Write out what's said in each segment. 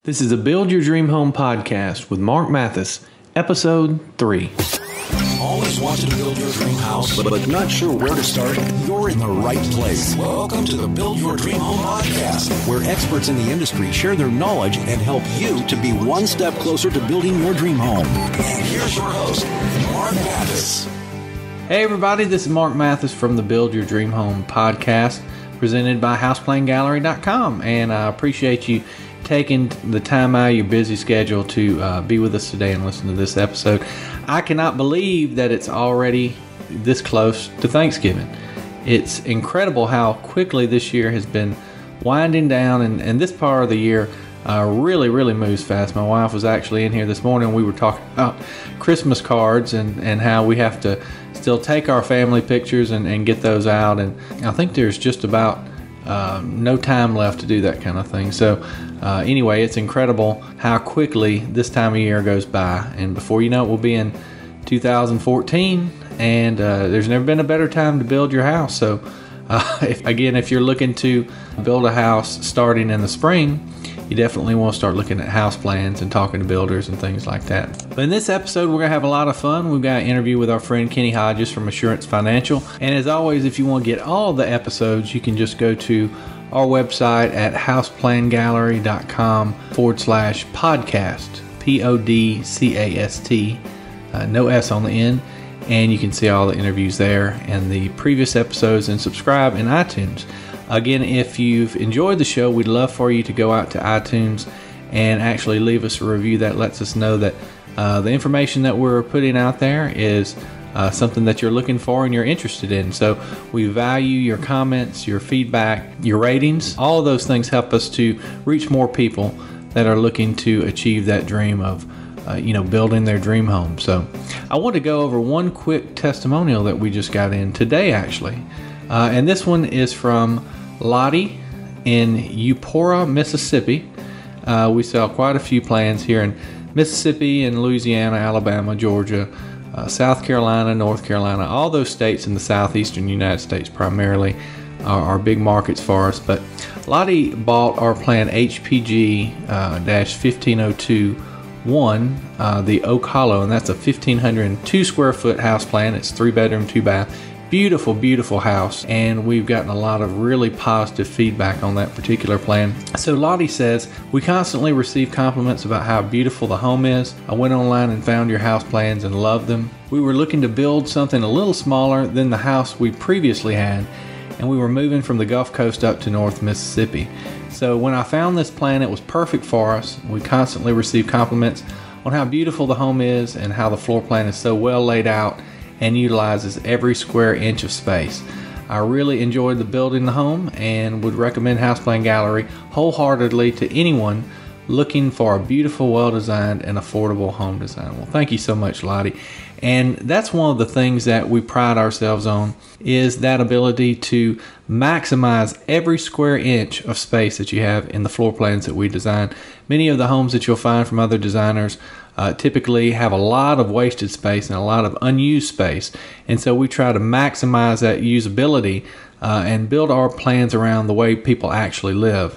This is a Build Your Dream Home podcast with Mark Mathis, episode 3. Always wanted to build your dream house, but not sure where to start? You're in the right place. Welcome to the Build Your Dream Home podcast, where experts in the industry share their knowledge and help you to be one step closer to building your dream home. And here's your host, Mark Mathis. Hey everybody, this is Mark Mathis from the Build Your Dream Home podcast, presented by HousePlanGallery.com, and I appreciate you taking the time out of your busy schedule to be with us today and listen to this episode. I cannot believe that it's already this close to Thanksgiving. It's incredible how quickly this year has been winding down, and this part of the year really moves fast. My wife was actually in here this morning. We were talking about Christmas cards and how we have to still take our family pictures and get those out, and I think there's just about no time left to do that kind of thing. So anyway, it's incredible how quickly this time of year goes by, and before you know it, we'll be in 2014, and there's never been a better time to build your house. So if you're looking to build a house starting in the spring, you definitely want to start looking at house plans and talking to builders and things like that. But in this episode, we're going to have a lot of fun. We've got an interview with our friend Kenny Hodges from Assurance Financial. And as always, if you want to get all the episodes, you can just go to our website at HousePlanGallery.com/podcast, PODCAST, no S on the end. And you can see all the interviews there and the previous episodes, and subscribe in iTunes. Again, if you've enjoyed the show, we'd love for you to go out to iTunes and actually leave us a review that lets us know that the information that we're putting out there is something that you're looking for and you're interested in. So we value your comments, your feedback, your ratings. All of those things help us to reach more people that are looking to achieve that dream of building their dream home. So I want to go over one quick testimonial that we just got in today, actually. And this one is from Lottie in Eupora, Mississippi. We sell quite a few plans here in Mississippi and Louisiana, Alabama, Georgia, South Carolina, North Carolina. All those states in the southeastern United States primarily are big markets for us. But Lottie bought our plan HPG-15021, the Oak Hollow, and that's a 1,502 square foot house plan. It's 3-bedroom, 2-bath. Beautiful house, and we've gotten a lot of really positive feedback on that particular plan. So Lottie says, we constantly receive compliments about how beautiful the home is. I went online and found your house plans and loved them. We were looking to build something a little smaller than the house we previously had, and we were moving from the Gulf Coast up to North Mississippi. So when I found this plan, it was perfect for us. We constantly receive compliments on how beautiful the home is and how the floor plan is so well laid out and utilizes every square inch of space. I really enjoyed the building the home and would recommend Houseplan Gallery wholeheartedly to anyone looking for a beautiful, well-designed, and affordable home design. Well, thank you so much, Lottie. And that's one of the things that we pride ourselves on, is that ability to maximize every square inch of space that you have in the floor plans that we design. Many of the homes that you'll find from other designers typically have a lot of wasted space and a lot of unused space, and so we try to maximize that usability and build our plans around the way people actually live.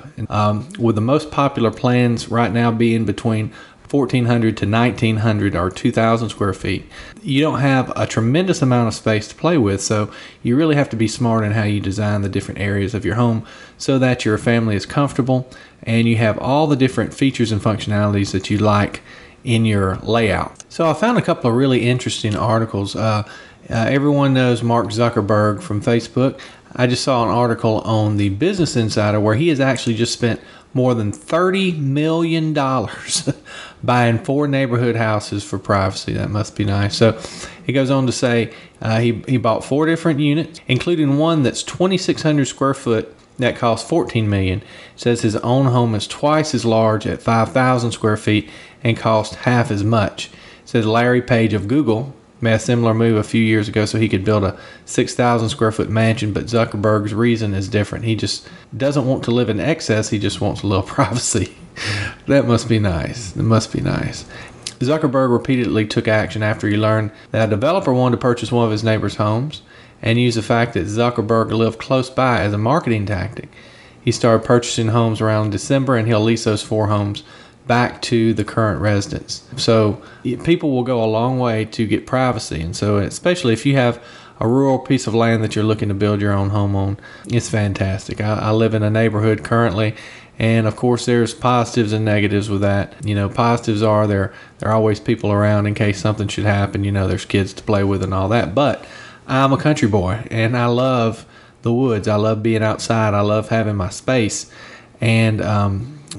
With the most popular plans right now being between 1,400 to 1,900 or 2,000 square feet, you don't have a tremendous amount of space to play with, so you really have to be smart in how you design the different areas of your home so that your family is comfortable and you have all the different features and functionalities that you like in your layout. So I found a couple of really interesting articles. Everyone knows Mark Zuckerberg from Facebook. I just saw an article on the Business Insider where he has actually just spent more than $30 million buying 4 neighborhood houses for privacy. That must be nice. So he goes on to say he bought 4 different units, including one that's 2,600 square foot that costs $14 million. Says his own home is twice as large at 5,000 square feet and costs half as much. Says Larry Page of Google made a similar move a few years ago so he could build a 6,000 square foot mansion, but Zuckerberg's reason is different. He just doesn't want to live in excess. He just wants a little privacy. That must be nice. It must be nice. Zuckerberg repeatedly took action after he learned that a developer wanted to purchase one of his neighbor's homes and used the fact that Zuckerberg lived close by as a marketing tactic. He started purchasing homes around December, and he'll lease those 4 homes back to the current residents. So people will go a long way to get privacy. And so especially if you have a rural piece of land that you're looking to build your own home on, it's fantastic. I live in a neighborhood currently, and of course there's positives and negatives with that. Positives are there are always people around in case something should happen. There's kids to play with and all that. But I'm a country boy, and I love the woods. I love being outside. I love having my space. And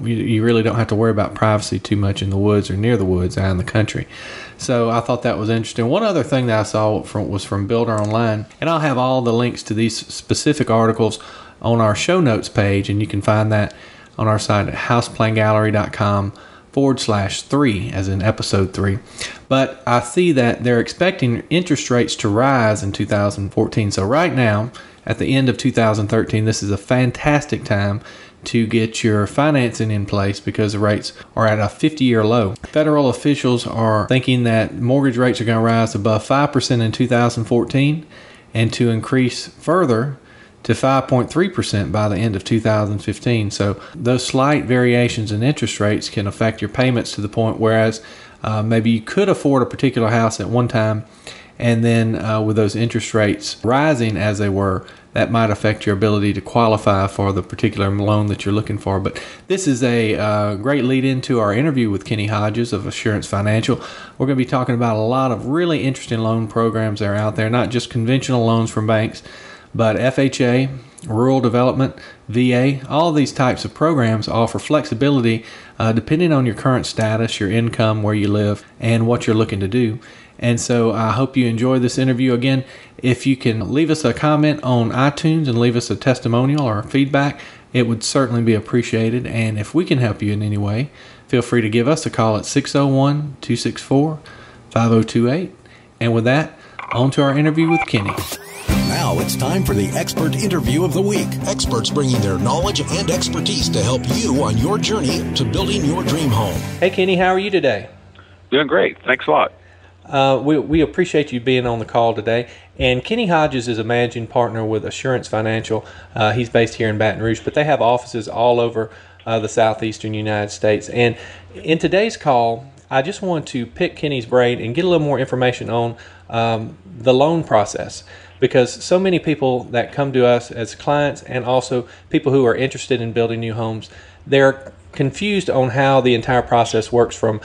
you really don't have to worry about privacy too much in the woods or near the woods out in the country. So I thought that was interesting. One other thing that I saw was from Builder Online, and I'll have all the links to these specific articles on our show notes page, and you can find that on our site at HousePlanGallery.com/3, as in episode 3. But I see that they're expecting interest rates to rise in 2014. So right now, at the end of 2013, this is a fantastic time to get your financing in place because the rates are at a 50-year low. Federal officials are thinking that mortgage rates are going to rise above 5% in 2014 and to increase further to 5.3% by the end of 2015. So those slight variations in interest rates can affect your payments to the point whereas maybe you could afford a particular house at one time, and then with those interest rates rising as they were, that might affect your ability to qualify for the particular loan that you're looking for. But this is a great lead into our interview with Kenny Hodges of Assurance Financial. We're going to be talking about a lot of really interesting loan programs that are out there, not just conventional loans from banks, but FHA, rural development, VA. All these types of programs offer flexibility depending on your current status, your income, where you live, and what you're looking to do. And so I hope you enjoy this interview. Again, if you can leave us a comment on iTunes and leave us a testimonial or feedback, it would certainly be appreciated. And if we can help you in any way, feel free to give us a call at 601-264-5028. And with that, on to our interview with Kenny. Now it's time for the Expert Interview of the Week. Experts bringing their knowledge and expertise to help you on your journey to building your dream home. Hey, Kenny, how are you today? Doing great. Thanks a lot. We appreciate you being on the call today. And Kenny Hodges is a managing partner with Assurance Financial. He's based here in Baton Rouge, but they have offices all over the southeastern United States. And in today's call, I just want to pick Kenny's brain and get a little more information on the loan process, because so many people that come to us as clients and also people who are interested in building new homes, they're confused on how the entire process works, from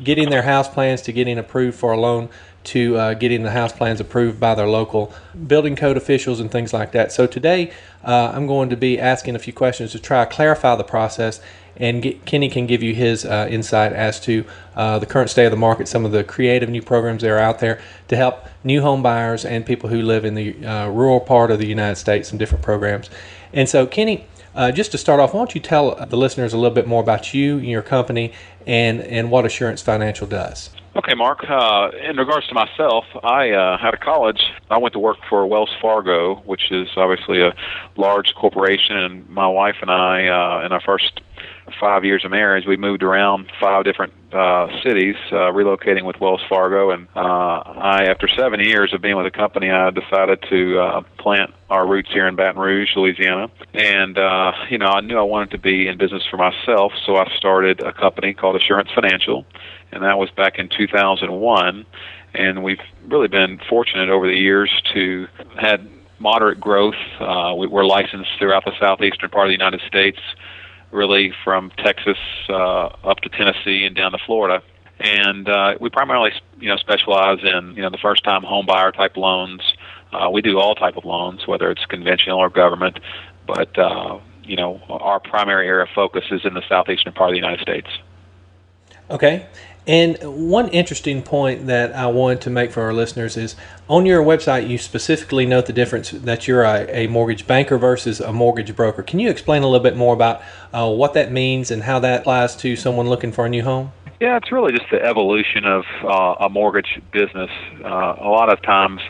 getting their house plans to getting approved for a loan to getting the house plans approved by their local building code officials and things like that. So today I'm going to be asking a few questions to try to clarify the process, and Kenny can give you his insight as to the current state of the market, some of the creative new programs that are out there to help new home buyers and people who live in the rural part of the United States, some different programs. And so Kenny, just to start off, why don't you tell the listeners a little bit more about you and your company and what Assurance Financial does? Okay, Mark. In regards to myself, I out of college, I went to work for Wells Fargo, which is obviously a large corporation, and my wife and I, in our first 5 years of marriage, we moved around 5 different cities, relocating with Wells Fargo. And after 7 years of being with the company, I decided to plant our roots here in Baton Rouge, Louisiana. And I knew I wanted to be in business for myself, so I started a company called Assurance Financial, and that was back in 2001. And we've really been fortunate over the years to had moderate growth. We're licensed throughout the southeastern part of the United States, really from Texas up to Tennessee and down to Florida. And we primarily, specialize in, the first-time home buyer type loans. We do all type of loans, whether it's conventional or government. But, our primary area of focus is in the southeastern part of the United States. Okay. And one interesting point that I wanted to make for our listeners is on your website, you specifically note the difference that you're a mortgage banker versus a mortgage broker. Can you explain a little bit more about what that means and how that applies to someone looking for a new home? Yeah, it's really just the evolution of a mortgage business. A lot of times,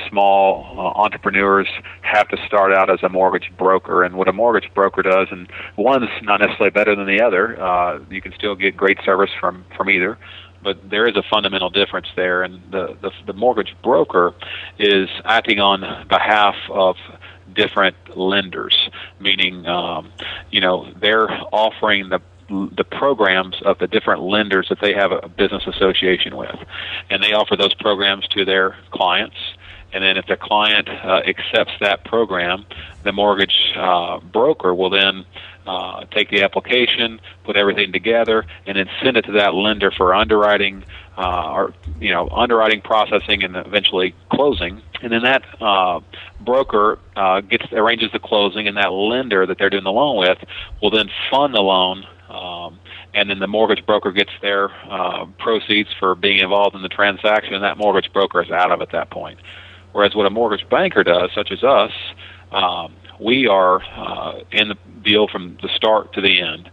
small entrepreneurs have to start out as a mortgage broker, and what a mortgage broker does, and one's not necessarily better than the other. You can still get great service from either, but there is a fundamental difference there. And the mortgage broker is acting on behalf of different lenders, meaning they're offering the the programs of the different lenders that they have a business association with, and they offer those programs to their clients. And then if the client accepts that program, the mortgage broker will then take the application, put everything together, and then send it to that lender for underwriting, underwriting, processing, and eventually closing. And then that broker arranges the closing, and that lender that they're doing the loan with will then fund the loan. And then the mortgage broker gets their proceeds for being involved in the transaction, and that mortgage broker is out of at that point. Whereas what a mortgage banker does, such as us, we are in the deal from the start to the end.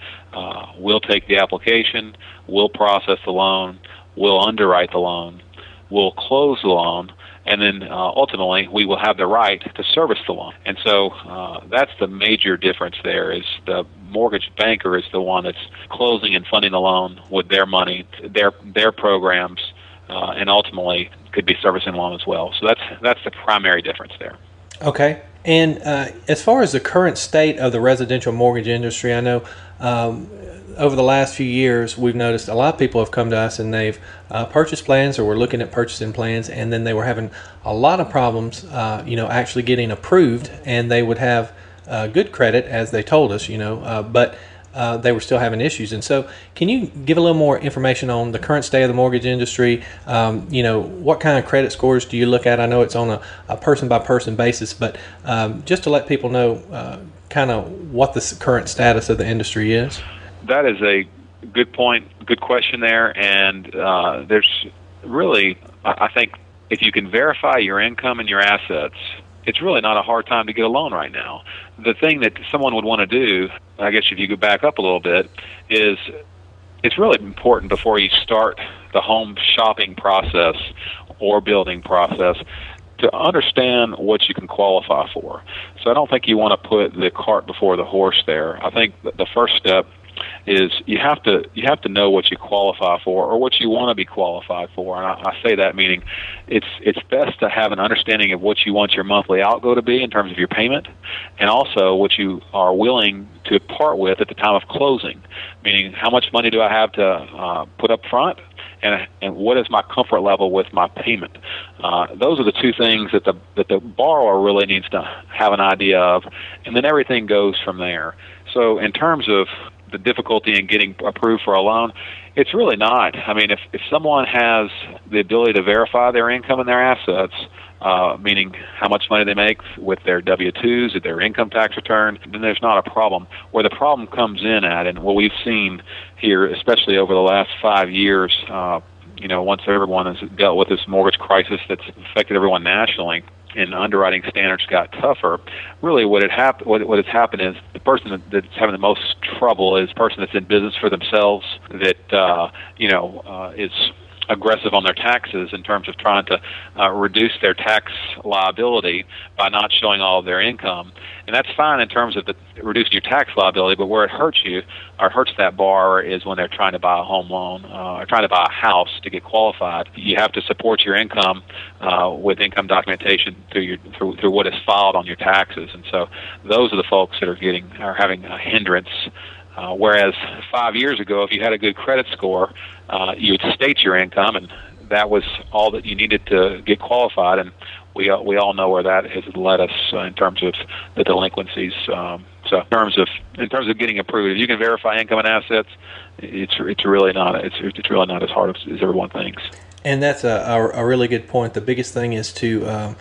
We'll take the application, we'll process the loan, we'll underwrite the loan, we'll close the loan, and then ultimately we will have the right to service the loan. And so that's the major difference there, is the mortgage banker is the one that's closing and funding the loan with their money, their programs, and ultimately could be servicing the loan as well. So that's the primary difference there. Okay. And as far as the current state of the residential mortgage industry, I know over the last few years we've noticed a lot of people have come to us and they've purchased plans or were looking at purchasing plans, and then they were having a lot of problems actually getting approved, and they would have good credit as they told us, but they were still having issues. And so can you give a little more information on the current state of the mortgage industry? What kind of credit scores do you look at? I know it's on a person-by-person basis, but just to let people know kind of what the current status of the industry is. That is a good point, good question there. And there's really, I think, if you can verify your income and your assets, it's really not a hard time to get a loan right now. The thing that someone would want to do, I guess if you go back up a little bit, is it's really important before you start the home shopping process or building process to understand what you can qualify for. So I don't think you want to put the cart before the horse there. I think the first step is you have to know what you qualify for or what you want to be qualified for. And I say that meaning it's best to have an understanding of what you want your monthly outgo to be in terms of your payment, and also what you are willing to part with at the time of closing, meaning how much money do I have to put up front, and what is my comfort level with my payment. Those are the two things that the borrower really needs to have an idea of, and then everything goes from there. So in terms of the difficulty in getting approved for a loan, it's really not. I mean, if someone has the ability to verify their income and their assets, meaning how much money they make with their W-2s, at their income tax return, then there's not a problem. Where the problem comes in at, and what we've seen here, especially over the last 5 years, once everyone has dealt with this mortgage crisis that's affected everyone nationally, and underwriting standards got tougher, really what has happened is the person that's having the most trouble is the person that's in business for themselves, that is aggressive on their taxes in terms of trying to reduce their tax liability by not showing all of their income. And that's fine in terms of reducing your tax liability, but where it hurts you or hurts that borrower is when they're trying to buy a home loan or trying to buy a house to get qualified. You have to support your income with income documentation through what is filed on your taxes. And so those are the folks that are having a hindrance. Whereas 5 years ago, if you had a good credit score, you would state your income, and that was all that you needed to get qualified. And we all know where that has led us in terms of the delinquencies. So in terms of getting approved, if you can verify income and assets, it's really not as hard as everyone thinks. And that's a really good point. The biggest thing is to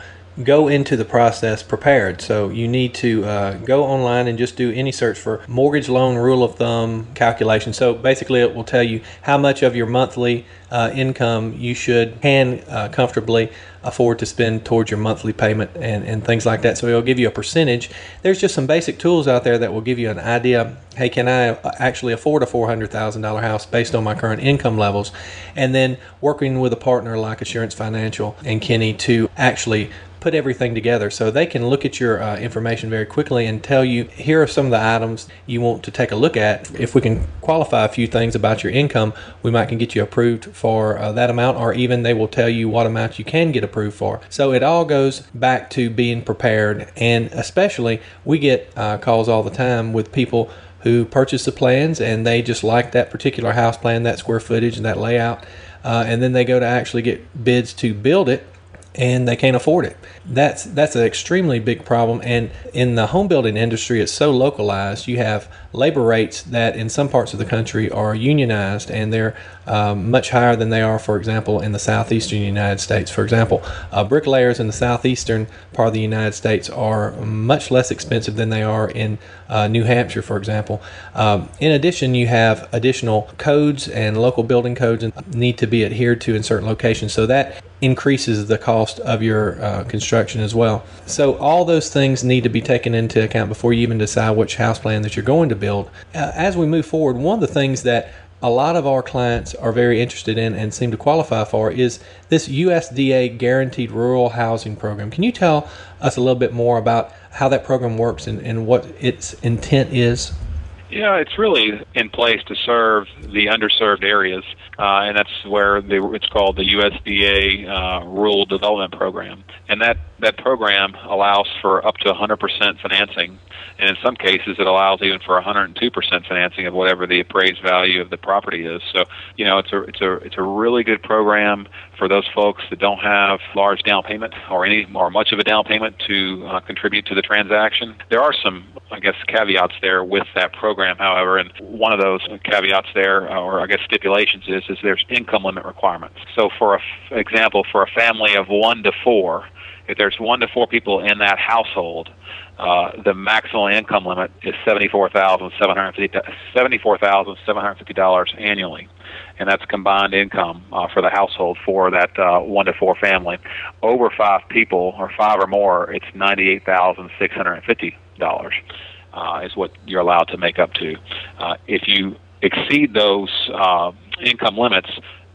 go into the process prepared. So you need to go online and just do any search for mortgage loan rule of thumb calculation. So basically it will tell you how much of your monthly income you can comfortably afford to spend towards your monthly payment and things like that. So it'll give you a percentage. There's just some basic tools out there that will give you an idea, hey, can I actually afford a $400,000 house based on my current income levels? And then working with a partner like Assurance Financial and Kenny to actually put everything together so they can look at your information very quickly and tell you, here are some of the items you want to take a look at. If we can qualify a few things about your income, we might can get you approved for that amount, or even they will tell you what amount you can get approved for. So it all goes back to being prepared, and especially we get calls all the time with people who purchase the plans and they just like that particular house plan, that square footage and that layout, and then they go to actually get bids to build it, and they can't afford it. That's an extremely big problem. And in the home building industry, it's so localized. You have labor rates that in some parts of the country are unionized, and they're much higher than they are, for example, in the southeastern United States. For example, bricklayers in the southeastern part of the United States are much less expensive than they are in New Hampshire, for example. In addition, you have additional codes and local building codes need to be adhered to in certain locations, so that increases the cost of your construction as well. So all those things need to be taken into account before you even decide which house plan that you're going to build. As we move forward, one of the things that a lot of our clients are very interested in and seem to qualify for is this USDA Guaranteed Rural Housing Program. Can you tell us a little bit more about how that program works and what its intent is? Yeah, it's really in place to serve the underserved areas, and that's where it's called the USDA Rural Development Program. And that program allows for up to 100% financing, and in some cases it allows even for 102% financing of whatever the appraised value of the property is. So, it's a really good program for those folks that don't have large down payment or much of a down payment to contribute to the transaction. There are some, caveats there with that program, however, and one of those caveats there, stipulations, is there's income limit requirements. So for example, for a family of 1 to 4, if there's 1 to 4 people in that household, the maximum income limit is $74,750 annually, and that's combined income for the household for that 1 to 4 family. Over 5 people or 5 or more, it's $98,650 is what you're allowed to make up to. If you exceed those income limits,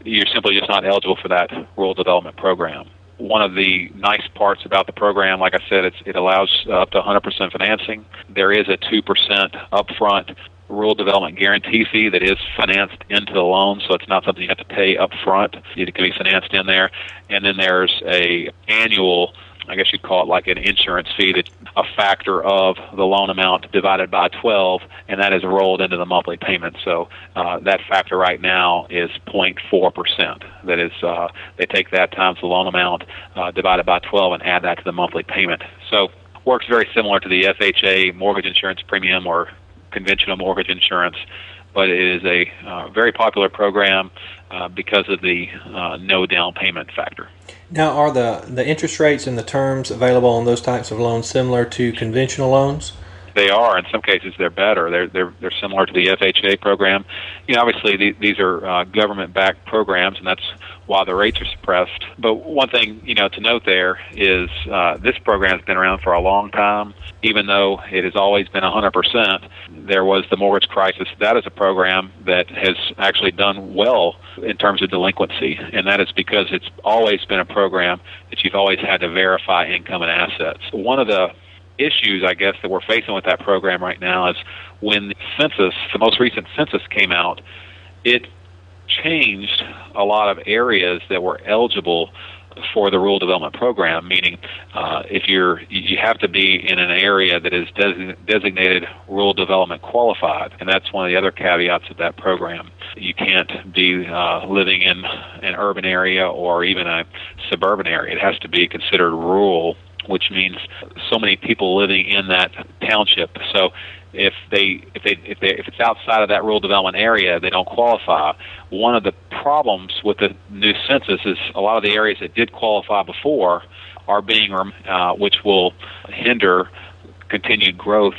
you're simply just not eligible for that rural development program. One of the nice parts about the program, like I said, it allows up to 100% financing. There is a 2% upfront rural development guarantee fee that is financed into the loan, so it's not something you have to pay up front. It can be financed in there. And then there's a annual, you'd call it like an insurance fee, that's a factor of the loan amount divided by 12, and that is rolled into the monthly payment. So that factor right now is 0.4%. That is, they take that times the loan amount divided by 12 and add that to the monthly payment. So works very similar to the FHA mortgage insurance premium or conventional mortgage insurance, but it is a very popular program because of the no down payment factor. Now, are the interest rates and the terms available on those types of loans similar to conventional loans? They are. In some cases, they're better. They're similar to the FHA program. Obviously, these are government-backed programs, and that's why the rates are suppressed. But one thing, to note there is this program has been around for a long time. Even though it has always been 100%, there was the mortgage crisis. That is a program that has actually done well in terms of delinquency, and that is because it's always been a program that you've always had to verify income and assets. One of the issues, that we're facing with that program right now is when the most recent census came out, it changed a lot of areas that were eligible for the rural development program, meaning if you have to be in an area that is designated rural development qualified, and that's one of the other caveats of that program. You can't be living in an urban area or even a suburban area. It has to be considered rural, which means so many people living in that township. So if it's outside of that rural development area, they don't qualify. One of the problems with the new census is a lot of the areas that did qualify before are being, which will hinder continued growth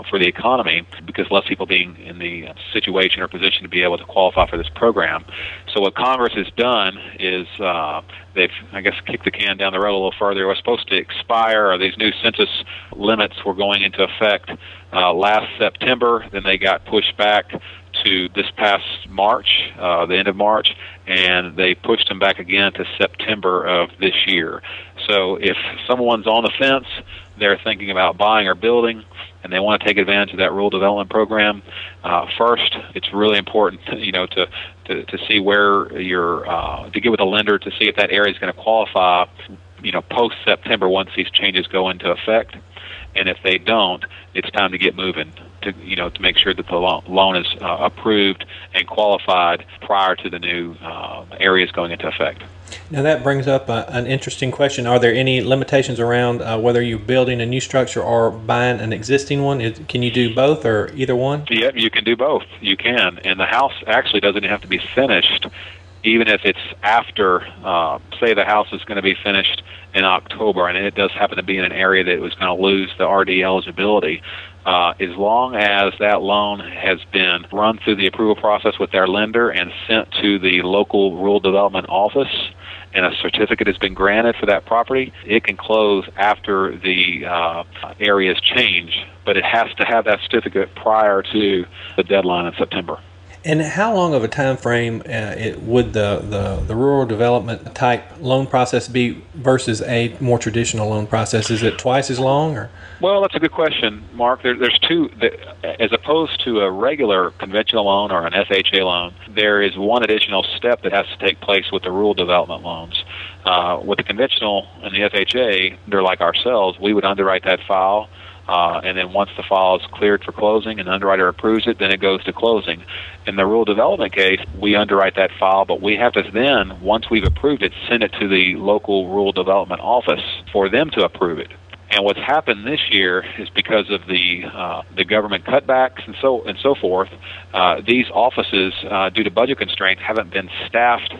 for the economy because less people being in the situation or position to be able to qualify for this program. So what Congress has done is they've, kicked the can down the road a little further. It was supposed to expire, or these new census limits were going into effect last September. Then they got pushed back to this past March, the end of March, and they pushed them back again to September of this year. So if someone's on the fence, they're thinking about buying or building, and they want to take advantage of that rural development program, first, it's really important, to see where you're, to get with a lender to see if that area is going to qualify, post September once these changes go into effect. And if they don't, it's time to get moving to make sure that the loan is approved and qualified prior to the new areas going into effect. Now that brings up an interesting question. Are there any limitations around whether you're building a new structure or buying an existing one? Can you do both or either one? Yeah, you can do both. You can. And the house actually doesn't have to be finished, even if it's after, say the house is going to be finished in October, and it does happen to be in an area that was going to lose the RD eligibility. As long as that loan has been run through the approval process with their lender and sent to the local rural development office, and a certificate has been granted for that property, it can close after the areas change, but it has to have that certificate prior to the deadline in September. And how long of a time frame would the rural development type loan process be versus a more traditional loan process? Is it twice as long? Or? Well, that's a good question, Mark. There's two. As opposed to a regular conventional loan or an FHA loan, there is one additional step that has to take place with the rural development loans. With the conventional and the FHA, they're like ourselves. We would underwrite that file. And then once the file is cleared for closing and the underwriter approves it, then it goes to closing. In the rural development case, we underwrite that file, but we have to then, once we've approved it, send it to the local rural development office for them to approve it. And what's happened this year is because of the government cutbacks and so forth, these offices, due to budget constraints, haven't been staffed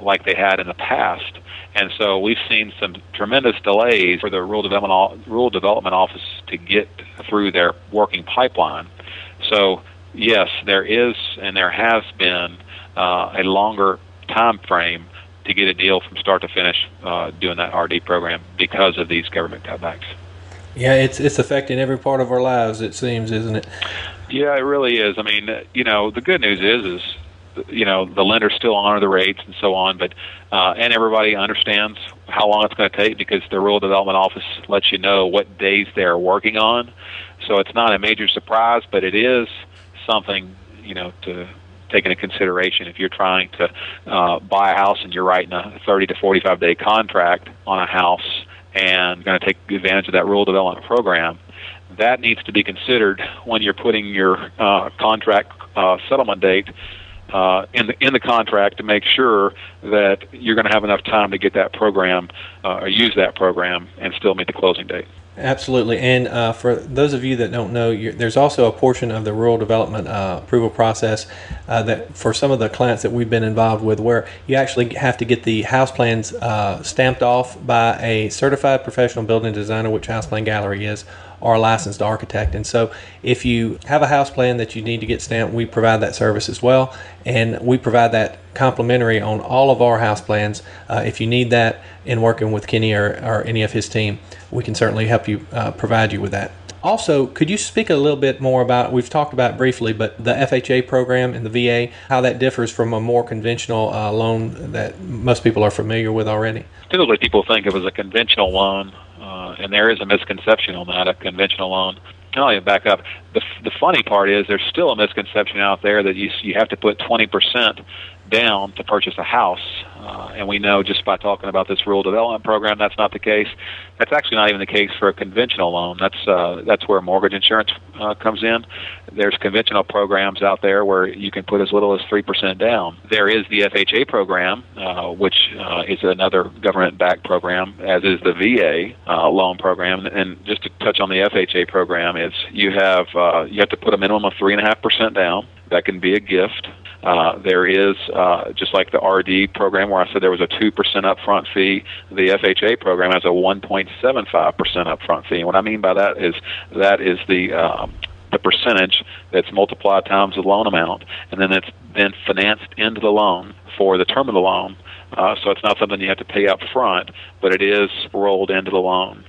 like they had in the past. And so we've seen some tremendous delays for the rural development office to get through their working pipeline. So yes, there is and there has been a longer time frame to get a deal from start to finish doing that RD program because of these government cutbacks. Yeah, it's affecting every part of our lives, it seems, isn't it? Yeah, it really is. I mean, the good news is the lenders still honor the rates and so on, but and everybody understands how long it's going to take because the rural development office lets you know what days they're working on. So it's not a major surprise, but it is something to take into consideration if you're trying to buy a house and you're writing a 30 to 45 day contract on a house and going to take advantage of that rural development program. That needs to be considered when you're putting your contract settlement date in the contract to make sure that you're going to have enough time to get that program or use that program and still meet the closing date. Absolutely. And for those of you that don't know, there's also a portion of the rural development approval process that for some of the clients that we've been involved with where you actually have to get the house plans stamped off by a certified professional building designer, which HousePlanGallery is, or a licensed architect. And so if you have a house plan that you need to get stamped, we provide that service as well. And we provide that complimentary on all of our house plans. If you need that in working with Kenny or any of his team, we can certainly help you provide you with that. Also, could you speak a little bit more about, we've talked about it briefly, but the FHA program and the VA, how that differs from a more conventional loan that most people are familiar with already? Typically people think of it as a conventional loan, and there is a misconception on that, a conventional loan. I'll even back up. The funny part is there's still a misconception out there that you have to put 20% down to purchase a house. And we know just by talking about this rural development program, that's not the case. That's actually not even the case for a conventional loan. That's where mortgage insurance comes in. There's conventional programs out there where you can put as little as 3% down. There is the FHA program, which is another government-backed program, as is the VA loan program. And just to touch on the FHA program, is you have to put a minimum of 3.5% down. That can be a gift. There is, just like the RD program where I said there was a 2% upfront fee, the FHA program has a 1.75% upfront fee. And what I mean by that is the percentage that's multiplied times the loan amount, and then it's then financed into the loan for the term of the loan. So it's not something you have to pay up front, but it is rolled into the loan,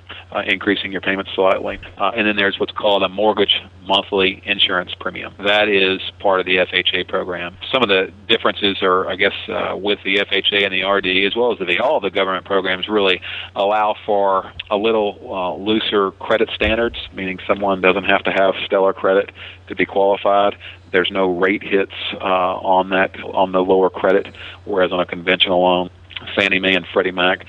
increasing your payments slightly. And then there's what's called a mortgage monthly insurance premium. That is part of the FHA program. Some of the differences are, I guess, with the FHA and the RD, as well as all of the government programs really allow for a little looser credit standards, meaning someone doesn't have to have stellar credit to be qualified. There's no rate hits on the lower credit, whereas on a conventional loan, Fannie Mae and Freddie Mac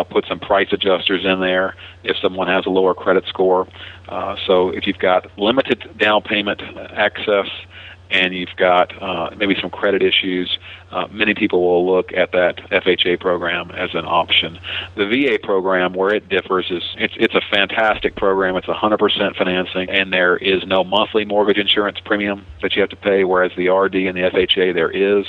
put some price adjusters in there if someone has a lower credit score. So if you've got limited down payment access and you've got maybe some credit issues, many people will look at that FHA program as an option. The VA program, where it differs, is it's a fantastic program. It's 100% financing, and there is no monthly mortgage insurance premium that you have to pay, whereas the RD and the FHA there is.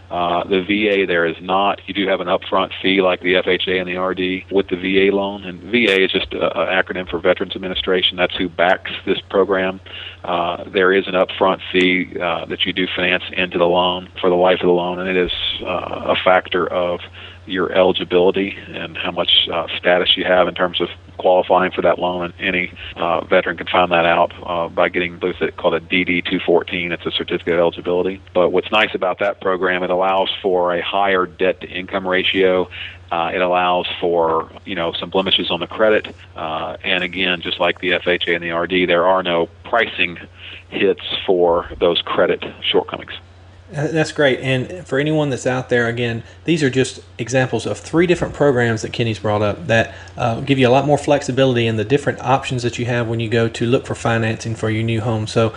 The VA there is not. You do have an upfront fee like the FHA and the RD with the VA loan, and VA is just an acronym for Veterans Administration. That's who backs this program. There is an upfront fee that you do finance into the loan for the life of the loan, and it is a factor of your eligibility and how much status you have in terms of qualifying for that loan. And any veteran can find that out by getting what's called a DD 214. It's a certificate of eligibility. But what's nice about that program, it allows for a higher debt-to-income ratio. It allows for, some blemishes on the credit. And again, just like the FHA and the RD, there are no pricing hits for those credit shortcomings. That's great. And for anyone that's out there, again, these are just examples of 3 different programs that Kenny's brought up that give you a lot more flexibility in the different options that you have when you go to look for financing for your new home. So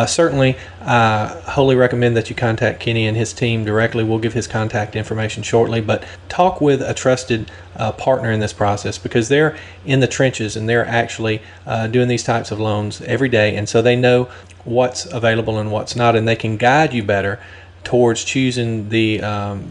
certainly, wholly recommend that you contact Kenny and his team directly. We'll give his contact information shortly, but talk with a trusted partner in this process, because they're in the trenches and they're actually doing these types of loans every day, and so they know what's available and what's not, and they can guide you better towards choosing the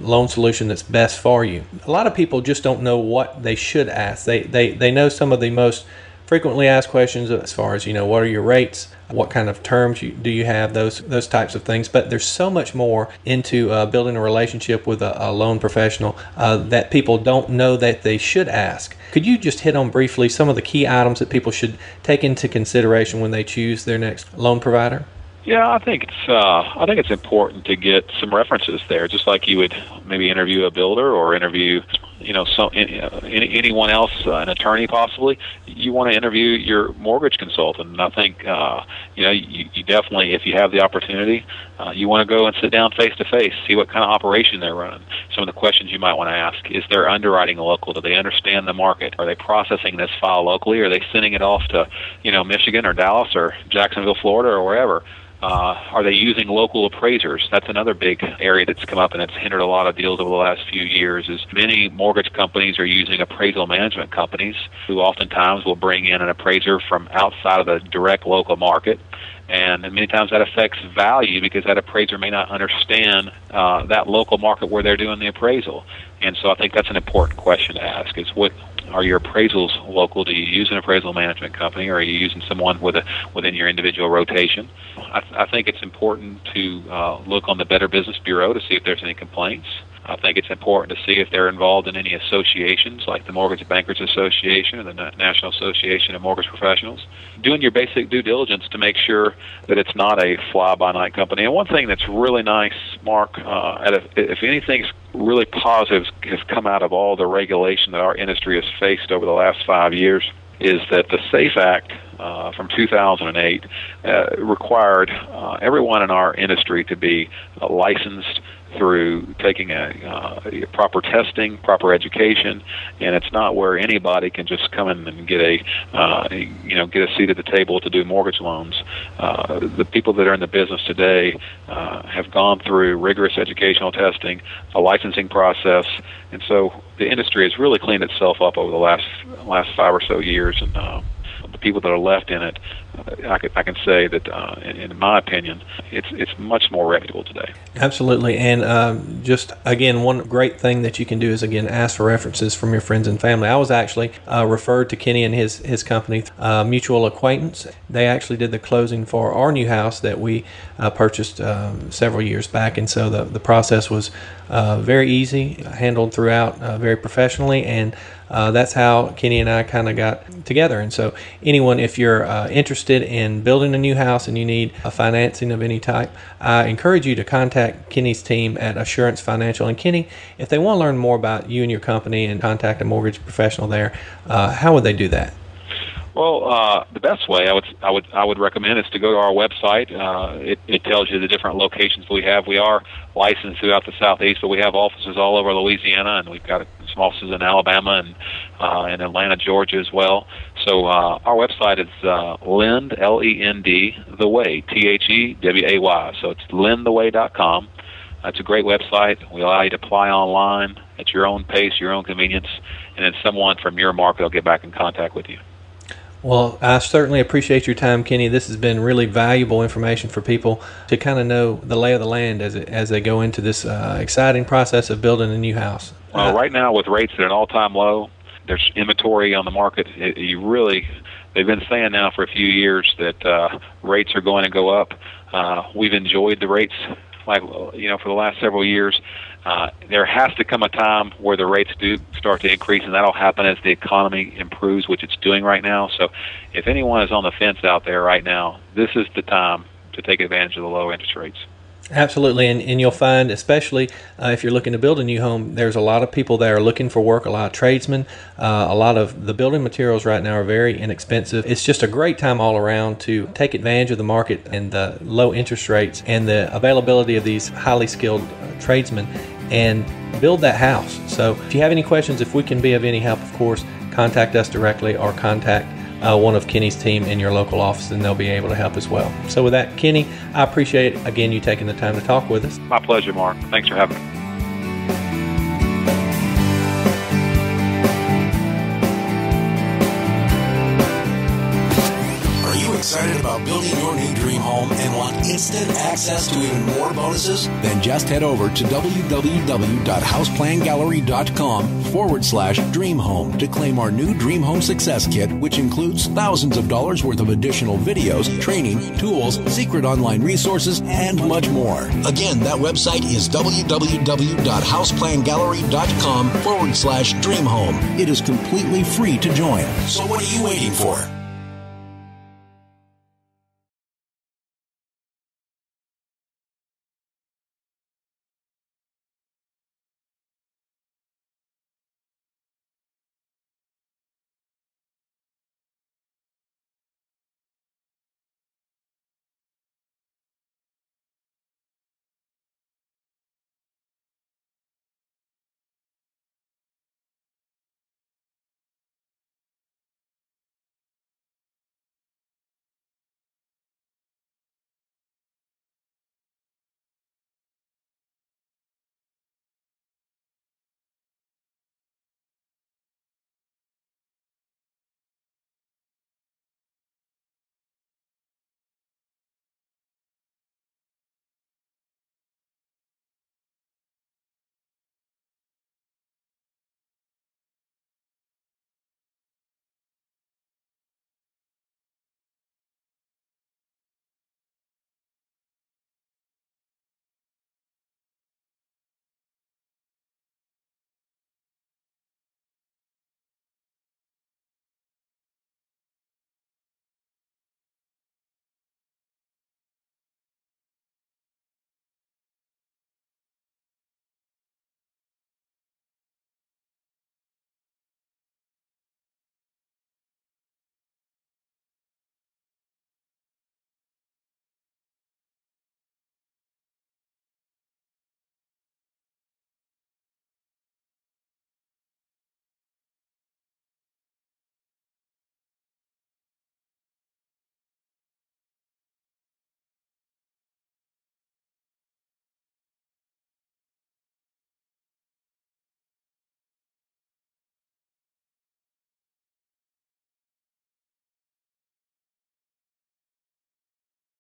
loan solution that's best for you. A lot of people just don't know what they should ask. They know some of the most frequently asked questions as far as, what are your rates, what kind of terms do you have, those types of things. But there's so much more into building a relationship with a loan professional that people don't know that they should ask. Could you just hit on briefly some of the key items that people should take into consideration when they choose their next loan provider? Yeah, I think it's important to get some references there, just like you would maybe interview a builder or interview, anyone else, an attorney possibly. You want to interview your mortgage consultant, and I think you definitely, if you have the opportunity, you want to go and sit down face to face, see what kind of operation they're running. Some of the questions you might want to ask: is their underwriting local? Do they understand the market? Are they processing this file locally? Are they sending it off to Michigan or Dallas or Jacksonville, Florida, or wherever? Are they using local appraisers? That's another big area that's come up, and it's hindered a lot of deals over the last few years. Is many mortgage companies are using appraisal management companies who oftentimes will bring in an appraiser from outside of the direct local market. And many times that affects value because that appraiser may not understand that local market where they're doing the appraisal. And so I think that's an important question to ask: is what are your appraisals local? Do you use an appraisal management company, or are you using someone within your individual rotation? I think it's important to look on the Better Business Bureau to see if there's any complaints. I think it's important to see if they're involved in any associations like the Mortgage Bankers Association and the National Association of Mortgage Professionals. Doing your basic due diligence to make sure that it's not a fly-by-night company. And one thing that's really nice, Mark, if anything's really positive has come out of all the regulation that our industry has faced over the last 5 years, is that the SAFE Act from 2008 required everyone in our industry to be licensed through taking a proper testing, proper education, and it's not where anybody can just come in and get a seat at the table to do mortgage loans. The people that are in the business today have gone through rigorous educational testing, a licensing process, and so the industry has really cleaned itself up over the last 5 or so years, and the people that are left in it, I can say that, in my opinion, it's much more reputable today. Absolutely, and just again, one great thing that you can do is again ask for references from your friends and family. I was actually referred to Kenny and his company, mutual acquaintance. They actually did the closing for our new house that we purchased several years back, and so the process was very easy, handled throughout very professionally, and that's how Kenny and I kind of got together. And so anyone, if you're interested in building a new house and you need a financing of any type, I encourage you to contact Kenny's team at Assurance Financial. And Kenny, if they want to learn more about you and your company and contact a mortgage professional there, how would they do that? Well, the best way I would recommend is to go to our website. It tells you the different locations we have. We are licensed throughout the Southeast, but we have offices all over Louisiana, and we've got some some offices in Alabama and Atlanta, Georgia as well. So our website is Lend, L-E-N-D, The Way, T-H-E-W-A-Y. So it's lendtheway.com. It's a great website. We allow you to apply online at your own pace, your own convenience, and then someone from your market will get back in contact with you. Well, I certainly appreciate your time, Kenny. This has been really valuable information for people to kind of know the lay of the land as they go into this exciting process of building a new house. Well, right now with rates at an all-time low, there's inventory on the market. They've been saying now for a few years that rates are going to go up. We've enjoyed the rates for the last several years. There has to come a time where the rates do start to increase, and that'll happen as the economy improves, which it's doing right now. So if anyone is on the fence out there right now, this is the time to take advantage of the low interest rates. Absolutely, and you'll find, especially if you're looking to build a new home, there's a lot of people that are looking for work, a lot of tradesmen. A lot of the building materials right now are very inexpensive. It's just a great time all around to take advantage of the market and the low interest rates and the availability of these highly skilled tradesmen and build that house. So if you have any questions, if we can be of any help, of course, contact us directly or contact one of Kenny's team in your local office, and they'll be able to help as well. So with that, Kenny, I appreciate, again, you taking the time to talk with us. My pleasure, Mark. Thanks for having me. Are you excited about building your new dream home and want instant access to even more bonuses? Then just head over to www.HousePlanGallery.com/Dream Home to claim our new Dream Home Success Kit, which includes thousands of dollars worth of additional videos, training, tools, secret online resources, and much more. Again, that website is www.HousePlanGallery.com/Dream Home. It is completely free to join. So what are you waiting for?